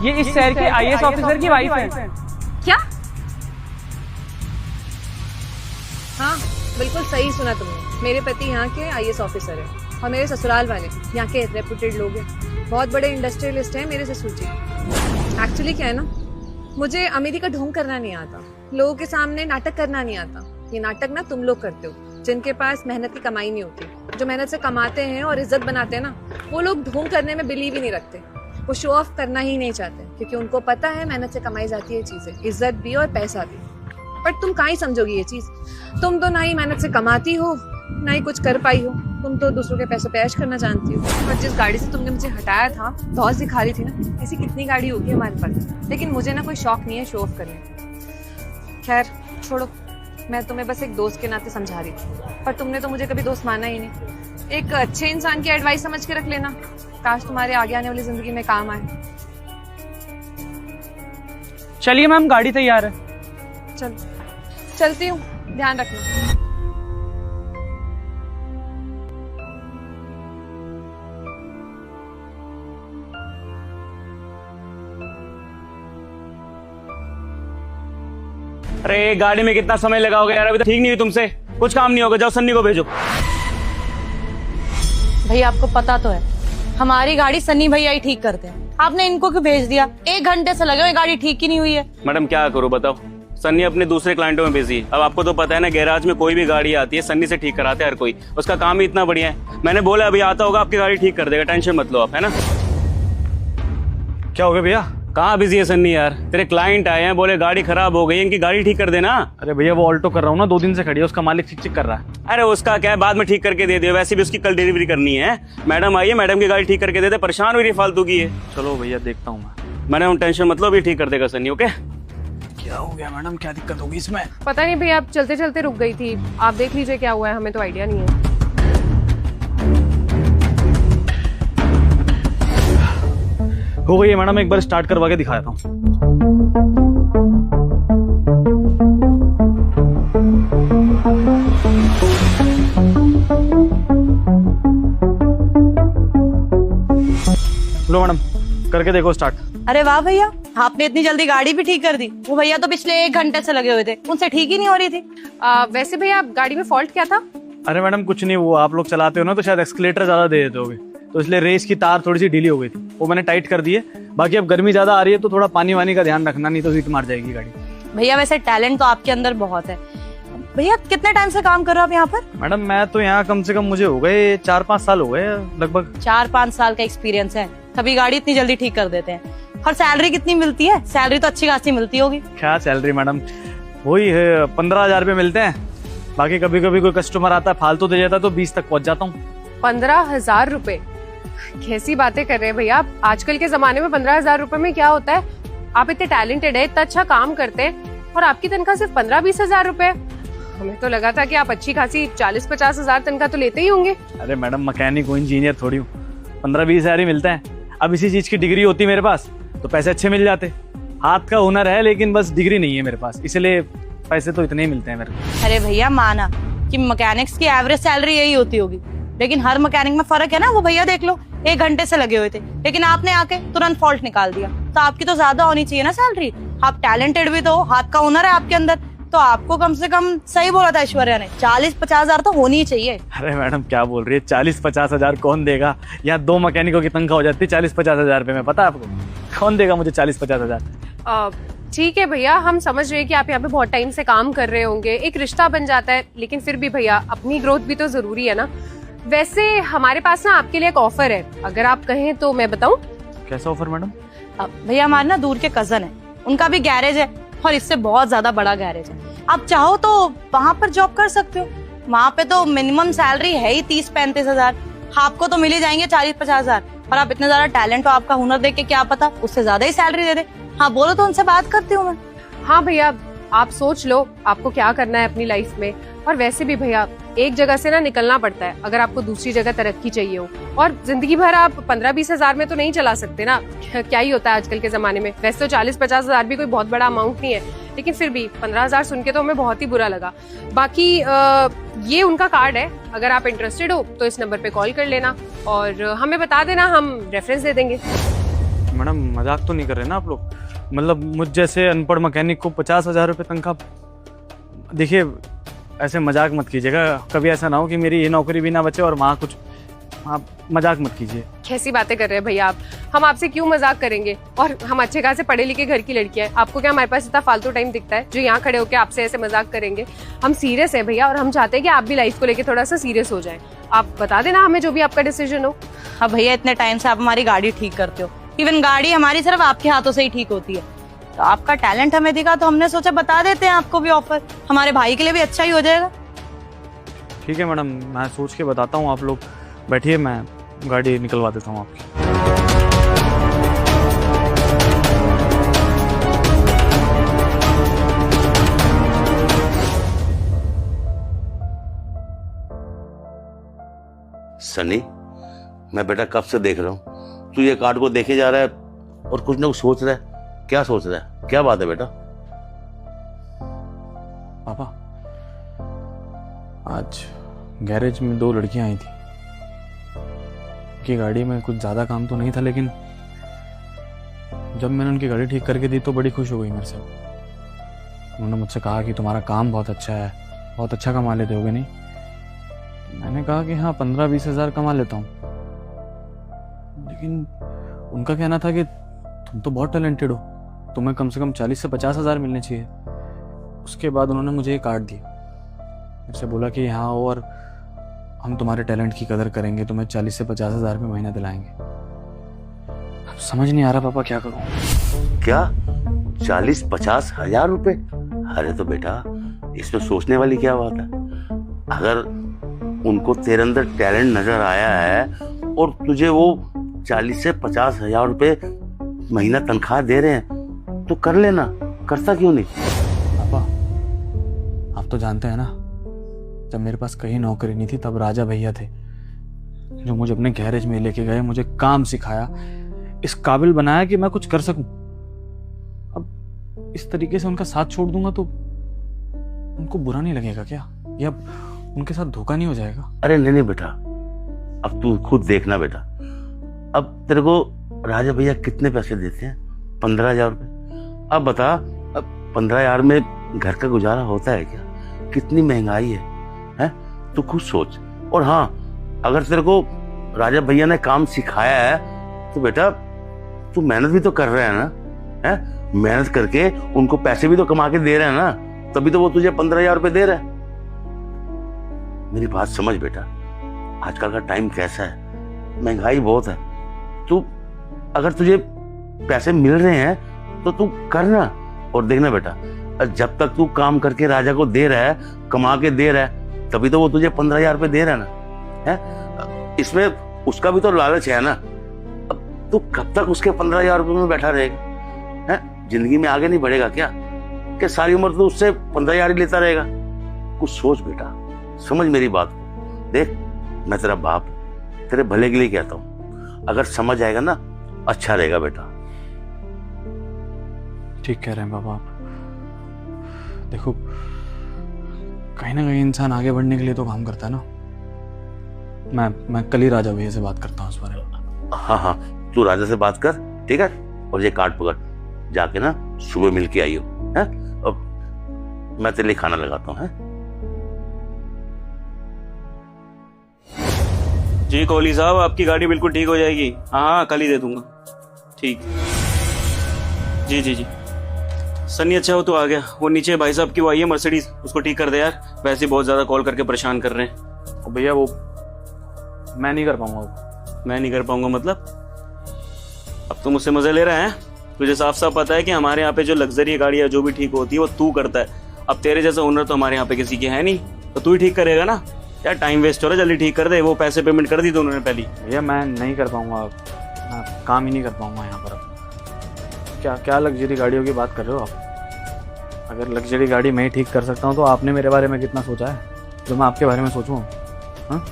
ये इस शहर के आईएएस ऑफिसर की वाइफ है। क्या? हाँ, बिल्कुल सही सुना तुमने। मेरे पति यहाँ के आईएएस ऑफिसर है और मेरे ससुराल वाले यहाँ के रेपुटेड लोग हैं। बहुत बड़े इंडस्ट्रियलिस्ट हैं मेरे ससुर जी। एक्चुअली क्या है ना, मुझे अमीरी का ढोंग करना नहीं आता, लोगों के सामने नाटक करना नहीं आता। ये नाटक ना तुम लोग करते हो, जिनके पास मेहनत की कमाई नहीं होती। जो मेहनत से कमाते हैं और इज्जत बनाते हैं ना, वो लोग ढोंग करने में बिलीव ही नहीं रखते। वो शो ऑफ करना ही नहीं चाहते, क्योंकि उनको पता है मेहनत से कमाई जाती है चीजें, इज्जत भी और पैसा भी। पर तुम कहाँ ही समझोगी ये चीज? तुम तो ना ही मेहनत से कमाती हो, ना ही कुछ कर पाई हो। तुम तो दूसरों के पैसों पे ऐश करना जानती हो। और जिस गाड़ी से तुमने मुझे हटाया था, बहुत दिखा रही थी ना, ऐसी कितनी गाड़ी होगी हमारे पास। लेकिन मुझे ना कोई शौक नहीं है शो ऑफ करने का। खैर छोड़ो, मैं तुम्हें बस एक दोस्त के नाते समझा रही थी, पर तुमने तो मुझे कभी दोस्त माना ही नहीं। एक अच्छे इंसान की एडवाइस समझ के रख लेना, काश तुम्हारे आगे आने वाली जिंदगी में काम आए। चलिए मैम, गाड़ी तैयार है। चलती हूँ, ध्यान रखना। अरे गाड़ी में कितना समय लगाओगे यार, अभी तो ठीक नहीं हुई तुमसे। कुछ काम नहीं होगा, जाओ सन्नी को भेजो। भैया आपको पता तो है हमारी गाड़ी सन्नी भैया ही ठीक करते हैं, आपने इनको क्यों भेज दिया? 1 घंटे से लगे हुए, गाड़ी ठीक ही नहीं हुई है। मैडम क्या करूं बताओ, सन्नी अपने दूसरे क्लाइंटों में बिजी है। अब आपको तो पता है ना, गैराज में कोई भी गाड़ी आती है सन्नी से ठीक कराते हैं हर कोई। उसका काम ही इतना बढ़िया है। मैंने बोला अभी आता होगा, आपकी गाड़ी ठीक कर देगा, टेंशन मत लो आप, है ना। क्या हो गया भैया? कहाँ बिजी है सन्नी यार? तेरे क्लाइंट आए हैं, बोले गाड़ी खराब हो गई, इनकी गाड़ी ठीक कर देना। अरे भैया वो ऑल्टो कर रहा हूँ ना, 2 दिन से खड़ी है, उसका मालिक चिक चिक कर रहा है। अरे उसका क्या है, बाद में ठीक करके दे दियो, वैसे भी उसकी कल डिलीवरी करनी है। मैडम आई है, मैडम की गाड़ी ठीक करके दे दे, परेशान हुई रही फालतू की है। चलो भैया देखता हूँ मैं। मैंने टेंशन मतलब अभी ठीक कर देगा सन्नी, ओके। क्या हो गया मैडम, क्या दिक्कत होगी इसमें? पता नहीं भैया, आप चलते चलते रुक गई थी। आप देख लीजिए क्या हुआ है, हमें तो आइडिया नहीं है। हो गई है मैडम, एक बार स्टार्ट करवा के दिखाता हूँ। लो मैडम, करके देखो स्टार्ट। अरे वाह भैया, आपने इतनी जल्दी गाड़ी भी ठीक कर दी। वो भैया तो पिछले 1 घंटे से लगे हुए थे, उनसे ठीक ही नहीं हो रही थी। वैसे भैया गाड़ी में फॉल्ट क्या था? अरे मैडम कुछ नहीं, वो आप लोग चलाते हो ना तो शायद एक्सकलेटर ज्यादा दे देते होगे, तो इसलिए रेस की तार थोड़ी सी ढीली हो गई थी, वो मैंने टाइट कर दी है। बाकी अब गर्मी ज्यादा आ रही है तो थोड़ा पानी वानी का ध्यान रखना, नहीं तो हीट मार जाएगी गाड़ी। भैया वैसे टैलेंट तो आपके अंदर बहुत है। भैया कितने टाइम से काम कर रहे हो आप यहाँ पर? मैडम मैं तो यहाँ कम से कम मुझे हो गए 4-5 साल हो गए लगभग। 4-5 साल का एक्सपीरियंस है, तभी गाड़ी इतनी जल्दी ठीक कर देते हैं। और सैलरी कितनी मिलती है? सैलरी तो अच्छी खासी मिलती होगी। क्या सैलरी मैडम, वही है 15,000 रुपये मिलते हैं। बाकी कभी कभी कोई कस्टमर आता है फालतू दे जाता है तो 20 तक पहुंच जाता हूँ। 15,000 रुपए? कैसी बातें कर रहे हैं भैया आप? आजकल के जमाने में 15,000 रुपए में क्या होता है? आप इतने टैलेंटेड है, इतना अच्छा काम करते हैं और आपकी तनख्वाह सिर्फ 15-20 हजार रुपए? हमें तो लगा था कि आप अच्छी खासी 40-50 हजार तनख्वाह तो लेते ही होंगे। अरे मैडम मैकेनिक हूँ, इंजीनियर थोड़ी हूँ, 15-20 हजार ही मिलते हैं। अब इसी चीज की डिग्री होती मेरे पास तो पैसे अच्छे मिल जाते। हाथ का हुनर है लेकिन बस डिग्री नहीं है मेरे पास, इसलिए पैसे तो इतने ही मिलते हैं मेरे को। अरे भैया माना कि मैकेनिक्स की एवरेज सैलरी यही होती होगी, लेकिन हर मैकेनिक में फर्क है ना। वो भैया देख लो 1 घंटे से लगे हुए थे, लेकिन आपने आके तुरंत फॉल्ट निकाल दिया। तो आपकी तो ज्यादा होनी चाहिए ना सैलरी। आप टैलेंटेड भी तो हो, हाथ का हुनर है आपके अंदर, तो आपको कम से कम, सही बोला था ऐश्वर्या ने, 40-50 हजार तो होनी ही चाहिए। अरे मैडम क्या बोल रही है, 40-50 हजार कौन देगा? यहाँ 2 मैकेनिकों की तनख्वाह हो जाती है 40-50 हजार रुपए में, पता है आपको? कौन देगा मुझे 40-50 हजार? ठीक है भैया, हम समझ रहे हैं कि आप यहाँ पे बहुत टाइम से काम कर रहे होंगे, एक रिश्ता बन जाता है, लेकिन फिर भी भैया अपनी ग्रोथ भी तो जरूरी है ना। वैसे हमारे पास ना आपके लिए एक ऑफर है, अगर आप कहें तो मैं बताऊं। कैसा ऑफर मैडम? भैया हमारे ना दूर के कजन है, उनका भी गैरेज है और इससे बहुत ज्यादा बड़ा गैरेज है। आप चाहो तो वहाँ पर जॉब कर सकते हो। वहाँ पे तो मिनिमम सैलरी है ही 30-35 हजार, आपको तो मिल ही जाएंगे 40-50 हजार। और आप इतने ज्यादा टैलेंट हो, आपका हुनर देख के क्या पता उससे ज्यादा ही सैलरी दे दे। हाँ बोलो तो उनसे बात करती हूँ मैं। हाँ भैया, आप सोच लो आपको क्या करना है अपनी लाइफ में। और वैसे भी भैया एक जगह से ना निकलना पड़ता है अगर आपको दूसरी जगह तरक्की चाहिए हो, और जिंदगी भर आप 15-20 हजार में तो नहीं चला सकते ना। क्या ही होता है आजकल के जमाने में। वैसे तो 40-50 हजार भी कोई बहुत बड़ा अमाउंट नहीं है, लेकिन फिर भी 15 हजार सुन के तो हमें बहुत ही बुरा लगा। बाकी ये उनका कार्ड है, अगर आप इंटरेस्टेड हो तो इस नंबर पे कॉल कर लेना और हमें बता देना, हम रेफरेंस दे देंगे। मैडम मजाक तो नहीं कर रहे ना आप लोग? मतलब मुझ जैसे अनपढ़ मैकेनिक को 50,000 रुपये तनख्वाह? देखिए ऐसे मजाक मत कीजिएगा, कभी ऐसा ना हो कि मेरी ये नौकरी भी ना बचे और वहाँ कुछ। आप मजाक मत कीजिए। कैसी बातें कर रहे हैं भैया आप? हम आपसे क्यों मजाक करेंगे? और हम अच्छे खासे पढ़े लिखे घर की लड़कियां हैं, आपको क्या हमारे पास इतना फालतू टाइम दिखता है जो यहाँ खड़े होकर आपसे ऐसे मजाक करेंगे? हम सीरियस हैं भैया, और हम चाहते हैं कि आप भी लाइफ को लेके थोड़ा सा सीरियस हो जाएं। आप बता देना हमें जो भी आपका डिसीजन हो। अब भैया इतने टाइम से आप हमारी गाड़ी ठीक करते हो, इवन गाड़ी हमारी सिर्फ आपके हाथों से ही ठीक होती है, तो आपका टैलेंट हमें दिखा तो हमने सोचा बता देते हैं आपको भी ऑफर, हमारे भाई के लिए भी अच्छा ही हो जाएगा। ठीक है मैडम, मैं सोच के बताता हूँ। आप लोग बैठिए, मैं गाड़ी निकलवा देता हूँ आपकी। सनी, मैं बेटा कब से देख रहा हूँ तू ये कार्ड को देखे जा रहा है और कुछ ना कुछ सोच रहा है। क्या सोच रहा है? क्या बात है बेटा? पापा, आज गैरेज में 2 लड़कियां आई थी। उनकी गाड़ी में कुछ ज्यादा काम तो नहीं था, लेकिन जब मैंने उनकी गाड़ी ठीक करके दी तो बड़ी खुश हो गई मेरे से। उन्होंने मुझसे कहा कि तुम्हारा काम बहुत अच्छा है, बहुत अच्छा कमा लेते होगे। नहीं, मैंने कहा कि हाँ 15-20 हजार कमा लेता हूँ, लेकिन उनका कहना था कि तुम तो बहुत टैलेंटेड हो, तुम्हें कम से कम 40 से 50 हजार मिलने चाहिए। उसके बाद उन्होंने मुझे एक कार्ड दिया, मुझसे बोला कि हाँ और हम तुम्हारे टैलेंट की कदर करेंगे, तुम्हें 40 से 50 हजार रुपये महीना दिलाएंगे। अब समझ नहीं आ रहा पापा क्या करूं। क्या 40-50 हजार रुपए? अरे तो बेटा इसमें सोचने वाली क्या बात है? अगर उनको तेरे अंदर टैलेंट नजर आया है और तुझे वो 40 से 50 हजार रुपए महीना तनख्वाह दे रहे हैं तो कर लेना, करता क्यों नहीं? पापा आप तो जानते हैं ना, जब मेरे पास कहीं नौकरी नहीं थी तब राजा भैया थे जो मुझे अपने गैरेज में लेके गए, मुझे काम सिखाया, इस काबिल बनाया कि मैं कुछ कर सकूं। अब इस तरीके से उनका साथ छोड़ दूंगा तो उनको बुरा नहीं लगेगा क्या? या उनके साथ धोखा नहीं हो जाएगा? अरे नहीं बेटा, अब तू खुद देखना बेटा। अब तेरे को राजा भैया कितने पैसे देते हैं? 15,000 रुपए। अब बता, अब 15,000 में घर का गुजारा होता है क्या? कितनी महंगाई है, हैं? तू खुद सोच। और हाँ, अगर तेरे को राजा भैया ने काम सिखाया है तो बेटा तू मेहनत भी तो कर रहा है ना, हैं? मेहनत करके उनको पैसे भी तो कमा के दे रहे हैं ना, तभी तो वो तुझे 15,000 रुपए दे रहा है। मेरी बात समझ बेटा, आजकल का टाइम कैसा है, महंगाई बहुत है। तू अगर तुझे पैसे मिल रहे हैं तो तू करना। और देखना बेटा, जब तक तू काम करके राजा को दे रहा है, कमा के दे रहा है, तभी तो वो तुझे 15,000 रुपए दे रहा है ना, है? इसमें उसका भी तो लालच है ना। अब तू कब तक उसके 15,000 रुपए में बैठा रहेगा, है? जिंदगी में आगे नहीं बढ़ेगा क्या? कि सारी उम्र तो उससे 15,000 ही लेता रहेगा? कुछ सोच बेटा, समझ मेरी बात को। देख, मैं तेरा बाप तेरे भले के लिए कहता हूँ, अगर समझ आएगा ना अच्छा रहेगा बेटा। ठीक कह रहे हैं बाबा आप। देखो, कहीं ना कहीं इंसान आगे बढ़ने के लिए तो काम करता है ना। मैं कल ही राजा भैया से बात करता हूँ इस बारे में। हाँ, तू राजा से बात कर, ठीक है? और ये कार्ड पकड़, जाके ना सुबह मिल के आइयो, है? अब मैं तेरे लिए खाना लगाता हूँ, है? जी कोहली साहब, आपकी गाड़ी बिल्कुल ठीक हो जाएगी। हाँ, कल ही दे दूंगा। ठीक, जी। सनी अच्छा हो तो आ गया। वो नीचे भाई साहब की वो आई है मर्सिडीज, उसको ठीक कर दे यार, वैसे बहुत ज्यादा कॉल करके परेशान कर रहे हैं। भैया वो मैं नहीं कर पाऊंगा। मैं नहीं कर पाऊंगा मतलब? अब तो मुझसे मजे ले रहा है? तुझे साफ साफ पता है कि हमारे यहाँ पे जो लग्जरी गाड़ी है जो भी ठीक होती है वो तू करता है। अब तेरे जैसा ओनर तो हमारे यहाँ पे किसी के है नहीं, तो तू ही ठीक करेगा ना यार। टाइम वेस्ट हो रहा है, जल्दी ठीक कर दे। वो पैसे पेमेंट कर दी तो उन्होंने पहले। भैया मैं नहीं कर पाऊंगा, मैं काम ही नहीं कर पाऊंगा यहाँ पर। क्या लग्जरी गाड़ियों की बात कर रहे हो आप? अगर लग्जरी गाड़ी मैं ही ठीक कर सकता हूँ तो आपने मेरे बारे में कितना सोचा है जो मैं आपके बारे में सोचूँ? हाँ,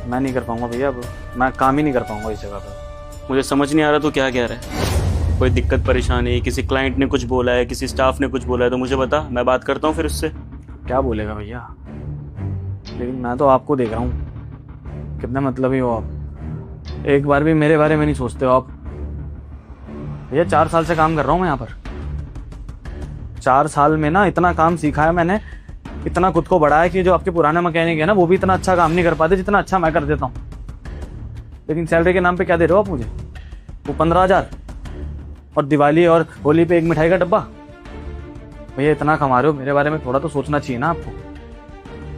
मैं नहीं कर पाऊंगा भैया, अब मैं काम ही नहीं कर पाऊंगा इस जगह पर। मुझे समझ नहीं आ रहा तू क्या कह रहा है। कोई दिक्कत परेशानी, किसी क्लाइंट ने कुछ बोला है, किसी स्टाफ ने कुछ बोला है तो मुझे बता, मैं बात करता हूँ फिर उससे। क्या बोलेगा भैया, लेकिन मैं तो आपको देख रहा हूँ, कितने मतलबी हो आप, एक बार भी मेरे बारे में नहीं सोचते हो आप। भैया 4 साल से काम कर रहा हूँ मैं यहाँ पर, 4 साल में ना इतना काम सीखा है मैंने, इतना खुद को बढ़ाया कि जो आपके पुराने मैकेनिक है ना वो भी इतना अच्छा काम नहीं कर पाते जितना अच्छा मैं कर देता हूँ। लेकिन सैलरी के नाम पे क्या दे रहे हो आप मुझे? वो 15,000 और दिवाली और होली पे एक मिठाई का डब्बा। भैया इतना कमा रहे हो, मेरे बारे में थोड़ा तो सोचना चाहिए ना आपको,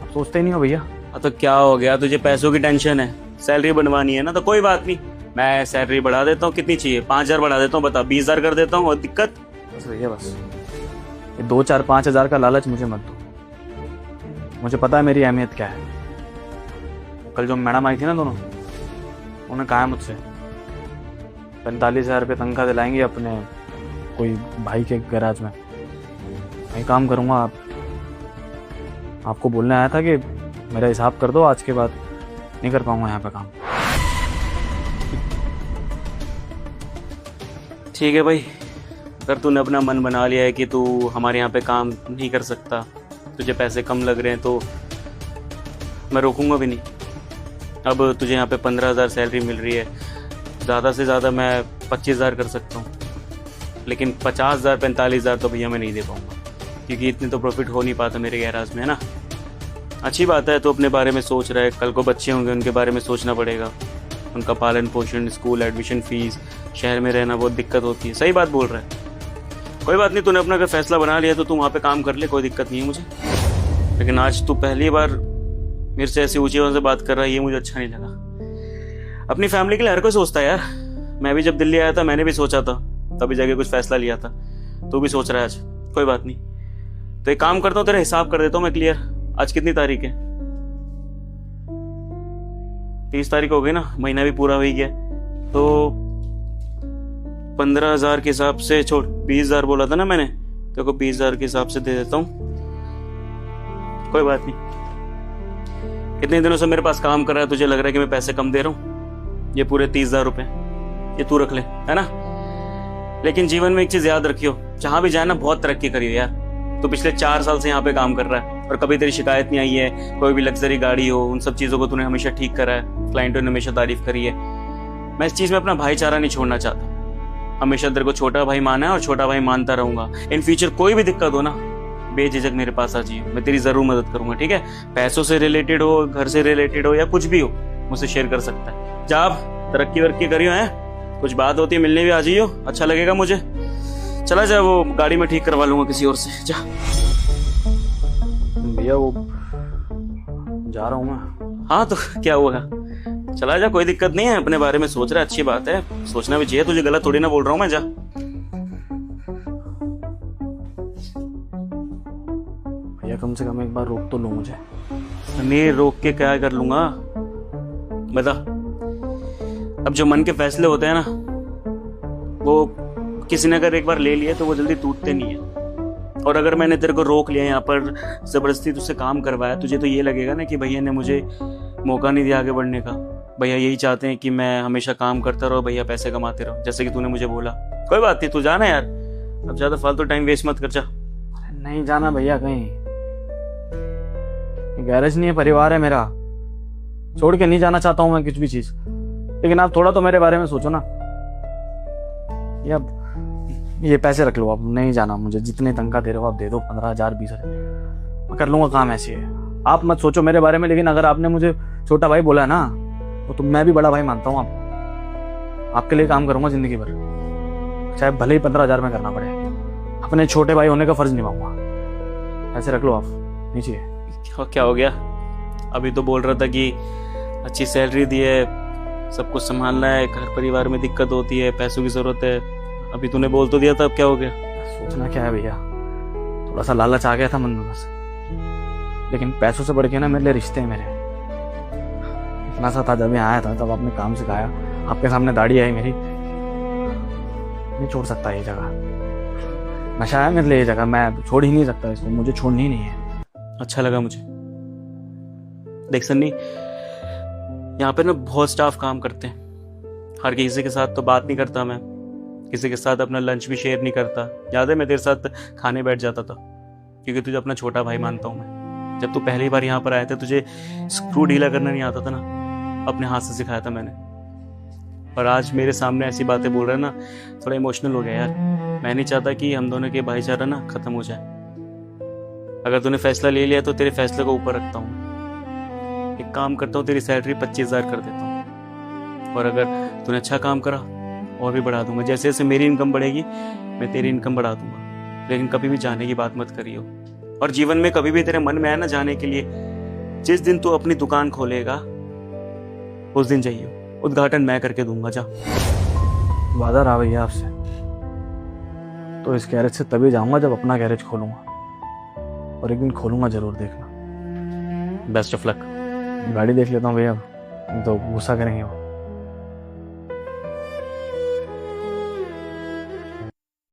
आप सोचते ही नहीं हो भैया। तो क्या हो गया, तुझे पैसों की टेंशन है, सैलरी बढ़वानी है ना, तो कोई बात नहीं, मैं सैलरी बढ़ा देता हूँ। कितनी चाहिए? 5,000 बढ़ा देता हूँ, बता 20,000 कर देता हूँ। और दिक्कत? बस भैया बस, ये 2, 4, 5,000 का लालच मुझे मत दो, मुझे पता है मेरी अहमियत क्या है। कल जो मैडम आई थी ना दोनों, उन्होंने कहा है मुझसे 45,000 रुपये तनख्वाह दिलाएंगे अपने कोई भाई के गैराज में, मैं काम करूँगा। आपको बोलने आया था कि मेरा हिसाब कर दो, आज के बाद नहीं कर पाऊंगा यहाँ पे काम। ठीक है भाई, अगर तूने अपना मन बना लिया है कि तू हमारे यहाँ पे काम नहीं कर सकता, तुझे पैसे कम लग रहे हैं, तो मैं रोकूंगा भी नहीं। अब तुझे यहाँ पे 15,000 सैलरी मिल रही है, ज़्यादा से ज़्यादा मैं 25,000 कर सकता हूँ, लेकिन 50,000 45,000 तो भैया मैं नहीं दे पाऊँगा, क्योंकि इतने तो प्रॉफिट हो नहीं पाता मेरे गैराज में, है ना। अच्छी बात है, तो अपने बारे में सोच रहा है, कल को बच्चे होंगे उनके बारे में सोचना पड़ेगा, उनका पालन पोषण, स्कूल एडमिशन फीस, शहर में रहना बहुत दिक्कत होती है। सही बात बोल रहा है, कोई बात नहीं, तूने अपना अगर फैसला बना लिया तो तू वहाँ पे काम कर ले, कोई दिक्कत नहीं है मुझे। लेकिन आज तू पहली बार मेरे से ऐसी ऊंची आवाज़ से बात कर रहा है, ये मुझे अच्छा नहीं लगा। अपनी फैमिली के लिए हर कोई सोचता है यार, मैं भी जब दिल्ली आया था मैंने भी सोचा था, तभी जाके कुछ फैसला लिया था, तू भी सोच रहा है आज, कोई बात नहीं। तो एक काम करता हूँ, तेरा हिसाब कर देता हूँ मैं क्लियर। आज कितनी तारीख है? 30 तारीख हो गई ना, महीना भी पूरा हो ही गया, तो 15,000 के हिसाब से छोड़, 20,000 बोला था ना मैंने, तेरे को 20,000 के हिसाब से दे देता हूँ, कोई बात नहीं। इतने दिनों से मेरे पास काम कर रहा है, तुझे लग रहा है कि मैं पैसे कम दे रहा हूँ? ये पूरे 30,000 रुपए ये तू रख ले, है ना। लेकिन जीवन में एक चीज याद रखियो, जहां भी जाए ना बहुत तरक्की करियो यार। तो पिछले 4 साल से यहाँ पे काम कर रहा है और कभी तेरी शिकायत नहीं आई है, कोई भी लग्जरी गाड़ी हो, उन सब चीजों को तूने हमेशा ठीक करा है, क्लाइंटों ने हमेशा तारीफ करी है। मैं इस चीज में अपना भाईचारा नहीं छोड़ना चाहता, हमेशा तेरे को छोटा भाई माना है और छोटा भाई मानता रहूंगा। इन फ्यूचर कोई भी दिक्कत हो ना, बेझिझक मेरे पास आ जाइए, मैं तेरी जरूर मदद करूंगा, ठीक है। पैसों से रिलेटेड हो, घर से रिलेटेड हो, या कुछ भी हो, मुझसे शेयर कर सकता है। जा आप तरक्की वर्क्की करियो, है कुछ बात होती है मिलने भी आ जाइयो, अच्छा लगेगा मुझे। चला जा, वो गाड़ी में ठीक करवा लूंगा किसी और से, जा। भैया वो जा रहा हूँ मैं। हाँ तो क्या हुआ, चला जा, कोई दिक्कत नहीं है, अपने बारे में सोच रहा है, अच्छी बात है, सोचना भी चाहिए, तुझे गलत थोड़ी ना बोल रहा हूँ मैं, जा। भैया कम से कम एक बार रोक तो लो मुझे। नहीं रोक के क्या कर लूंगा, बता। अब जो मन के फैसले होते हैं ना, वो किसी ने अगर एक बार ले लिए तो वो जल्दी टूटते नहीं है। और अगर मैंने तेरे को रोक लिया यहाँ पर, जबरदस्ती तुझसे काम करवाया, तुझे तो ये लगेगा ना कि भैया ने मुझे मौका नहीं दिया आगे बढ़ने का, भैया यही चाहते हैं कि मैं हमेशा काम करता रहो, भैया पैसे कमाते रहो, जैसे कि तूने मुझे बोला। कोई बात नहीं, तू जाना यार, अब ज्यादा फालतू टाइम वेस्ट मत कर, जा। नहीं जाना भैया कहीं, गैरेज नहीं है, परिवार है मेरा, छोड़ के नहीं जाना चाहता हूँ मैं कुछ भी चीज, लेकिन आप थोड़ा तो मेरे बारे में सोचो ना। ये पैसे रख लो, आप नहीं जाना मुझे, जितने तनख्वाह दे रहे हो आप दे दो, 15,000 20,000 मैं कर लूंगा काम, ऐसे है। आप मत सोचो मेरे बारे में, लेकिन अगर आपने मुझे छोटा भाई बोला है ना, तो मैं भी बड़ा भाई मानता हूँ आपके लिए काम करूंगा जिंदगी भर, चाहे भले ही 15,000 में करना पड़े, अपने छोटे भाई होने का फर्ज निभाऊंगा। ऐसे रख लो आप, नहीं चाहिए। क्या हो गया, अभी तो बोल रहा था कि अच्छी सैलरी दी है, सब कुछ संभालना है, घर परिवार में दिक्कत होती है, पैसों की जरूरत है, अभी तूने बोल तो दिया था, अब क्या हो गया। सोचना क्या है भैया, थोड़ा सा लालच आ गया था मन में बस, लेकिन पैसों से बढ़ के ना मेरे लिए रिश्ते हैं मेरे, इतना सा था जब मैं आया था, तब आपने काम सिखाया, आपके सामने दाढ़ी आई मेरी, नहीं छोड़ सकता ये जगह। नशा है मेरे लिए ये जगह, मैं छोड़ ही नहीं सकता इसको, मुझे छोड़नी ही नहीं है। अच्छा लगा मुझे। देख सन्नी, यहाँ पे ना बहुत स्टाफ काम करते हैं, हर किसी के साथ तो बात नहीं करता मैं, किसी के साथ अपना लंच भी शेयर नहीं करता। याद है मैं तेरे साथ खाने बैठ जाता था, क्योंकि तुझे अपना छोटा भाई मानता हूँ मैं। जब तू पहली बार यहाँ पर आया था, तुझे स्क्रू ढीला करना नहीं आता था ना, अपने हाथ से सिखाया था मैंने। और आज मेरे सामने ऐसी बातें बोल रहा है ना, थोड़ा इमोशनल हो गया यार। मैं नहीं चाहता कि हम दोनों के भाईचारा ना खत्म हो जाए। अगर तूने फैसला ले लिया तो तेरे फैसले को ऊपर रखता हूँ। एक काम करता हूँ, तेरी सैलरी 25,000 कर देता हूँ, और अगर तूने अच्छा काम करा और भी बढ़ा दूंगा। जैसे जैसे मेरी इनकम बढ़ेगी मैं तेरी इनकम बढ़ा दूंगा। लेकिन कभी भी जाने की बात मत करियो, और जीवन में कभी भी तेरे मन में आए ना जाने के लिए, जिस दिन तू अपनी दुकान खोलेगा उस दिन जाइयो, उद्घाटन मैं करके दूंगा। जा। वादा रहा भैया आपसे, तो इस गैरेज से तभी जाऊंगा जब अपना गैरेज खोलूंगा, और एक दिन खोलूंगा जरूर, देखना। Best of luck. गाड़ी देख लेता हूँ भैया, तो गुस्सा करेंगे वो।